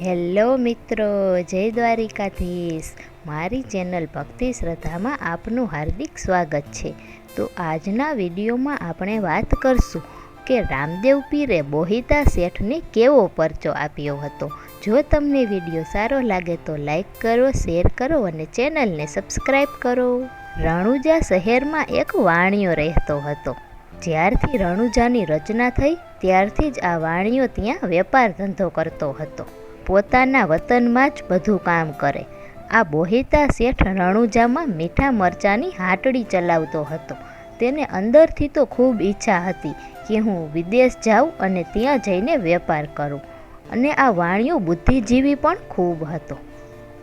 Hello મિત્રો, જય દ્વારિકાધીશ. મારી ચેનલ ભક્તિ શ્રદ્ધામાં આપનું હાર્દિક સ્વાગત છે. તો આજના વિડીયોમાં આપણે વાત કરશું કે રામદેવ પીરે બોહિતા શેઠને કેવો પરચો આપ્યો હતો. જો તમને વિડીયો સારો લાગે તો લાઈક કરો, શેર કરો અને ચેનલને સબસ્ક્રાઈબ કરો. રણુજા શહેરમાં એક વાણિયો રહેતો હતો. જ્યારથી રણુજાની રચના થઈ ત્યારથી જ આ વાણિયો ત્યાં વેપાર ધંધો કરતો હતો. પોતાના વતનમાં જ બધું કામ કરે. આ બોહિતા શેઠ રણુજામાં મીઠા મરચાંની હાટડી ચલાવતો હતો. તેને અંદરથી તો ખૂબ ઈચ્છા હતી કે હું વિદેશ જાઉં અને ત્યાં જઈને વેપાર કરું. અને આ વાણિયો બુદ્ધિજીવી પણ ખૂબ હતો,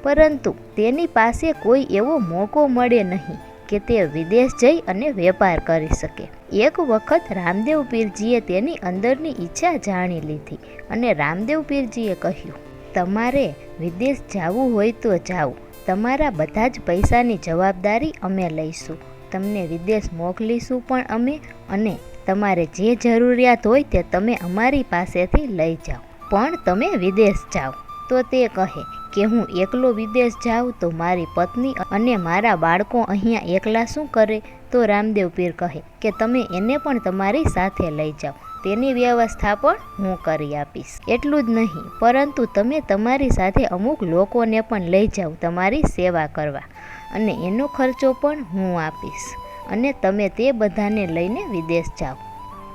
પરંતુ તેની પાસે કોઈ એવો મોકો મળે નહીં કે તે વિદેશ જઈ અને વેપાર કરી શકે. એક વખત રામદેવ પીરજીએ તેની અંદરની ઈચ્છા જાણી લીધી અને રામદેવ પીરજીએ કહ્યું, તમારે વિદેશ જવું હોય તો જાઓ. તમારા બધા જ પૈસાની જવાબદારી અમે લઈશું. તમને વિદેશ મોકલીશું પણ અમે, અને તમારે જે જરૂરિયાત હોય તે તમે અમારી પાસેથી લઈ જાઓ. પણ તમે વિદેશ જાઓ. તો તે કહે કે હું એકલો વિદેશ જાઉં તો મારી પત્ની અને મારા બાળકો અહીંયા એકલા શું કરે? તો રામદેવ પીર કહે કે તમે એને પણ તમારી સાથે લઈ જાઓ. તેની વ્યવસ્થા પણ હું કરી આપીશ. એટલું જ નહીં, પરંતુ તમે તમારી સાથે અમુક લોકોને પણ લઈ જાઓ તમારી સેવા કરવા, અને એનો ખર્ચો પણ હું આપીશ, અને તમે તે બધાને લઈને વિદેશ જાઓ.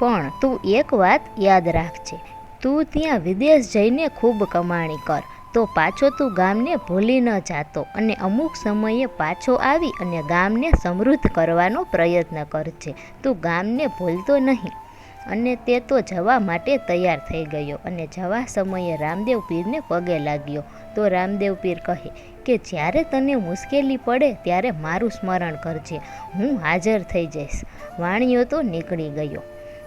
પણ તું એક વાત યાદ રાખજે, તું ત્યાં વિદેશ જઈને ખૂબ કમાણી કર, તો પાછો તું ગામને ભૂલી ન જાતો, અને અમુક સમયે પાછો આવી અને ગામને સમૃદ્ધ કરવાનો પ્રયત્ન કરજે. તું ગામને ભૂલતો નહીં. અને તે તો જવા માટે તૈયાર થઈ ગયો અને જવા સમયે રામદેવ પીરને પગે લાગ્યો. તો રામદેવ પીર કહે કે જ્યારે તને મુશ્કેલી પડે ત્યારે મારું સ્મરણ કરજે, હું હાજર થઈ જઈશ. વાણિયો તો નીકળી ગયો.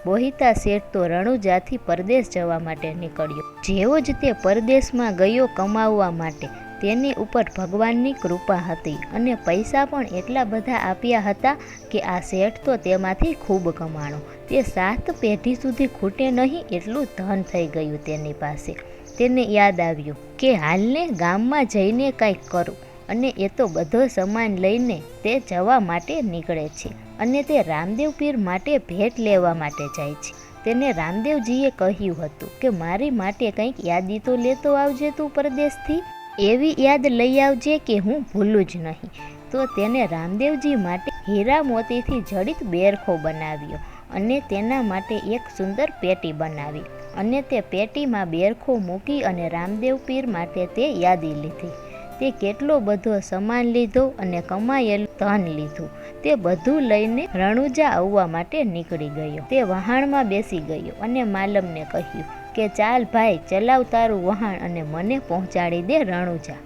બોહિતા શેઠ તો રણુજાથી પરદેશ જવા માટે નીકળ્યો. જેવો જ તે પરદેશમાં ગયો કમાવવા માટે, તેની ઉપર ભગવાનની કૃપા હતી અને પૈસા પણ એટલા બધા આપ્યા હતા કે આ શેઠ તો તેમાંથી ખૂબ કમાણો. તે 7 પેઢી સુધી ખૂટે નહીં એટલું ધન થઈ ગયું તેની પાસે. તેને યાદ આવ્યું કે હાલને ગામમાં જઈને કંઈક કરું, અને એ તો બધો સામાન લઈને તે જવા માટે નીકળે છે, અને તે રામદેવ પીર માટે ભેટ લેવા માટે જાય છે. તેને રામદેવજીએ કહ્યું હતું કે મારી માટે કંઈક યાદી તો લેતો આવજે તું પરદેશથી, એવી યાદ લઈ આવજે કે હું ભૂલું જ નહીં. તો તેને રામદેવજી માટે હીરા મોતીથી જડિત બેરખો બનાવ્યો અને તેના માટે એક સુંદર પેટી બનાવી, અને તે પેટીમાં બેરખો મૂકી અને રામદેવ પીર માટે તે યાદી લીધી. તે કેટલો બધો સામાન લીધો અને કમાયેલું ધન લીધું. તે બધું લઈને રણુજા આવવા માટે નીકળી ગયો. તે વહાણમાં બેસી ગયો અને માલમને કહ્યું કે ચાલ ભાઈ, ચલાવ તારું વહાણ અને મને પહોંચાડી દે રણુજા.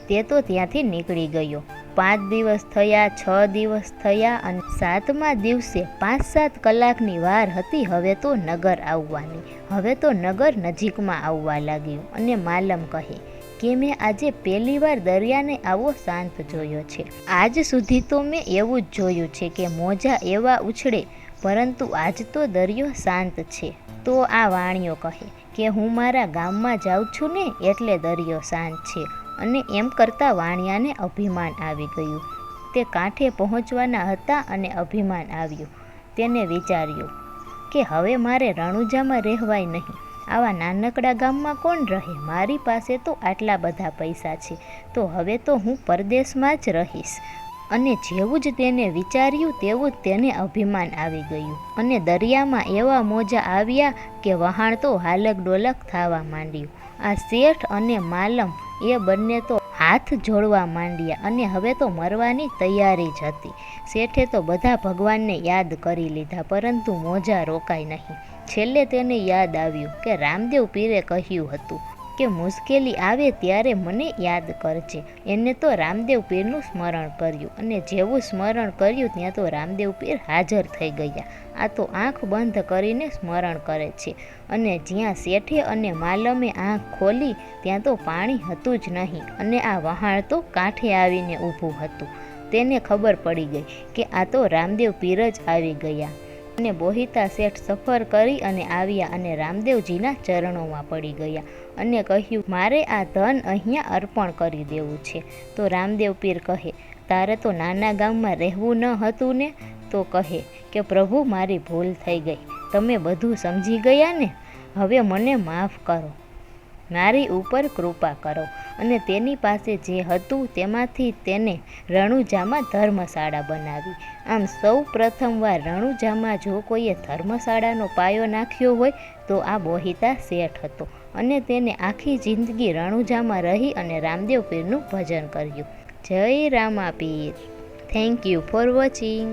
તે તો ત્યાંથી નીકળી ગયો. 5 દિવસ થયા, 6 દિવસ થયા, અને 7મા દિવસે 5-7 કલાકની વાર હતી હવે તો નગર આવવાની. હવે તો નગર નજીકમાં આવવા લાગ્યું, અને માલમ કહે કે મેં આજે પહેલી વાર દરિયાને આવો શાંત જોયો છે. આજ સુધી તો મેં એવું જ જોયું છે કે મોજા એવા ઉછળે, પરંતુ આજ તો દરિયો શાંત છે. તો આ વાણિયો કહે કે હું મારા ગામમાં જાઉં છું ને એટલે દરિયો શાંત છે. અને એમ કરતાં વાણિયાને અભિમાન આવી ગયું. તે કાંઠે પહોંચવાના હતા અને અભિમાન આવ્યું. તેને વિચાર્યું કે હવે મારે રણુજામાં રહેવાય નહીં. આવા નાનકડા ગામમાં કોણ રહે? મારી પાસે તો આટલા બધા પૈસા છે, તો હવે તો હું પરદેશમાં જ રહીશ. અને જેવું જ તેને વિચાર્યું તેવું જ તેને અભિમાન આવી ગયું, અને દરિયામાં એવા મોજા આવ્યા કે વહાણ તો હાલક ડોલક થવા માંડ્યું. આ શેઠ અને માલમ એ બંને તો હાથ જોડવા માંડ્યા, અને હવે તો મરવાની તૈયારી જ હતી. શેઠે તો બધા ભગવાનને યાદ કરી લીધા, પરંતુ મોજા રોકાય નહીં. છેલ્લે તેને યાદ આવ્યું કે રામદેવ પીરે કહ્યું હતું કે મુશ્કેલી આવે ત્યારે મને યાદ કરજે. એને તો રામદેવ પીરનું સ્મરણ કર્યું, અને જેવું સ્મરણ કર્યું ત્યાં તો રામદેવ પીર હાજર થઈ ગયા. આ તો આંખ બંધ કરીને સ્મરણ કરે છે, અને જ્યાં શેઠે અને માલમે આંખ ખોલી ત્યાં તો પાણી હતું જ નહીં, અને આ વહાણ તો કાંઠે આવીને ઊભું હતું. તેને ખબર પડી ગઈ કે આ તો રામદેવ પીર જ આવી ગયા. અને બોહિતા શેઠ સફર કરી અને આવ્યા અને રામદેવજીના ચરણોમાં પડી ગયા અને કહ્યું, મારે આ ધન અહીંયા અર્પણ કરી દેવું છે. તો રામદેવ પીર કહે, તારે તો નાના ગામમાં રહેવું ન હતું ને? તો કહે કે પ્રભુ, મારી ભૂલ થઈ ગઈ, તમે બધું સમજી ગયા ને? હવે મને માફ કરો, મારી ઉપર કૃપા કરો. અને તેની પાસે જે હતું તેમાંથી તેને રણુજામાં ધર્મશાળા બનાવી. આમ સૌ પ્રથમવાર રણુજામાં જો કોઈએ ધર્મશાળાનો પાયો નાખ્યો હોય તો આ બોહિતા શેઠ હતો. અને તેને આખી જિંદગી રણુજામાં રહી અને રામદેવ પીરનું ભજન કર્યું. જય Rama Pir. Thank you for watching.